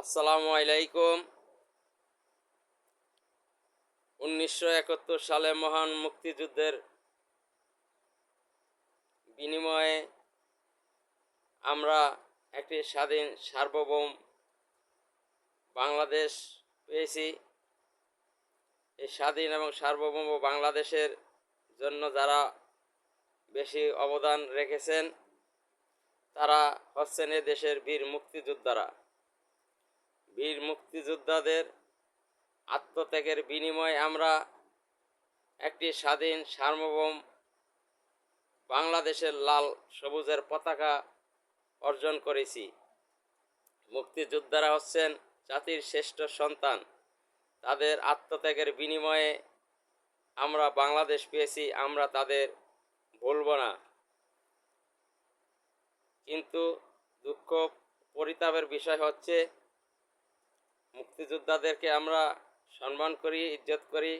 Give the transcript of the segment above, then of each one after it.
আসসালামু আলাইকুম। 1971 সালে মহান মুক্তিযুদ্ধের বিনিময়ে আমরা একটি স্বাধীন সার্বভৌম বাংলাদেশ পেয়েছি। এই স্বাধীন এবং সার্বভৌম বাংলাদেশের জন্য যারা বেশি অবদান রেখেছেন তারা হচ্ছেন এ দেশের বীর মুক্তিযোদ্ধারা। বীর মুক্তিযোদ্ধাদের আত্মত্যাগের বিনিময়ে আমরা একটি স্বাধীন সার্বভৌম বাংলাদেশের লাল সবুজের পতাকা অর্জন করেছি। মুক্তিযোদ্ধারা হচ্ছেন জাতির শ্রেষ্ঠ সন্তান। তাদের আত্মত্যাগের বিনিময়ে আমরা বাংলাদেশ পেয়েছি, আমরা তাদের ভুলব না। কিন্তু দুঃখ পরিতাপের বিষয় হচ্ছে মুক্তিযোদ্ধাদেরকে আমরা সম্মান করি, ইজ্জত করি,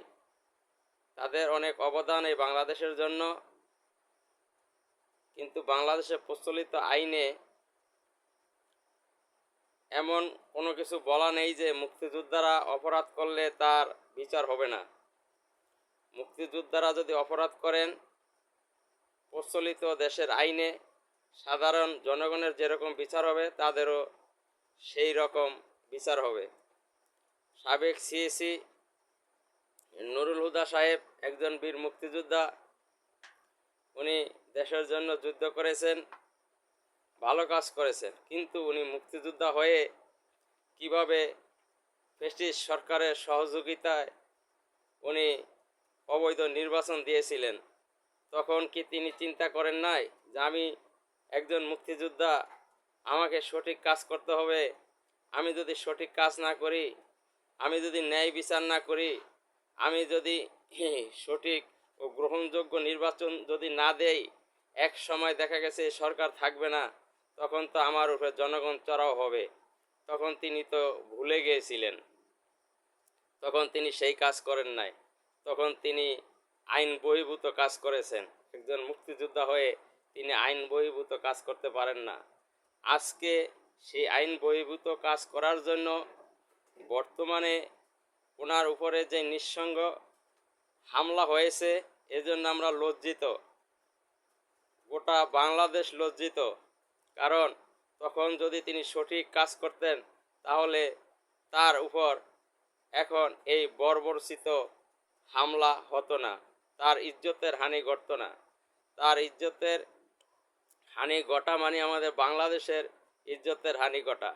তাদের অনেক অবদান এই বাংলাদেশের জন্য। কিন্তু বাংলাদেশে প্রচলিত আইনে এমন কোনো কিছু বলা নেই যে মুক্তিযোদ্ধারা অপরাধ করলে তার বিচার হবে না। মুক্তিযোদ্ধারা যদি অপরাধ করেন প্রচলিত দেশের আইনে সাধারণ জনগণের যেরকম বিচার হবে তাদেরও সেই রকম বিচার হবে। সাবেক সিএসি নুরুল হুদা সাহেব একজন বীর মুক্তিযোদ্ধা। উনি দেশের জন্য যুদ্ধ করেছেন, ভালো কাজ করেছেন, কিন্তু উনি মুক্তিযোদ্ধা হয়ে কিভাবে ফ্যাসিস্ট সরকারের সহযোগিতায় উনি অবৈধ নির্বাচন দিয়েছিলেন, তখন কি তিনি চিন্তা করেন নাই যে আমি একজন মুক্তিযোদ্ধা, আমাকে সঠিক কাজ করতে হবে। আমি যদি সঠিক কাজ না করি, আমি যদি ন্যায় বিচার না করি, আমি যদি সঠিক ও গ্রহণযোগ্য নির্বাচন যদি না দেই, এক সময় দেখা গেছে সরকার থাকবে না, তখন তো আমার উপরে জনগণ চড়াও হবে। তখন তিনি তো ভুলে গিয়েছিলেন, তখন তিনি সেই কাজ করেন নাই, তখন তিনি আইন বহির্ভূত কাজ করেছেন। একজন মুক্তিযোদ্ধা হয়ে তিনি আইন বহির্ভূত কাজ করতে পারেন না। আজকে সেই আইন বহির্ভূত কাজ করার জন্য বর্তমানে ওনার উপরে যে নিঃসঙ্গ হামলা হয়েছে, এজন্য আমরা লজ্জিত, গোটা বাংলাদেশ লজ্জিত। কারণ তখন যদি তিনি সঠিক কাজ করতেন তাহলে তার উপর এখন এই বর্বরচিত হামলা হতো না, তার ইজ্জতের হানি ঘটতো না। তার ইজ্জতের হানি ঘটা মানে আমাদের বাংলাদেশের ইজ্জতের হানি ঘটা।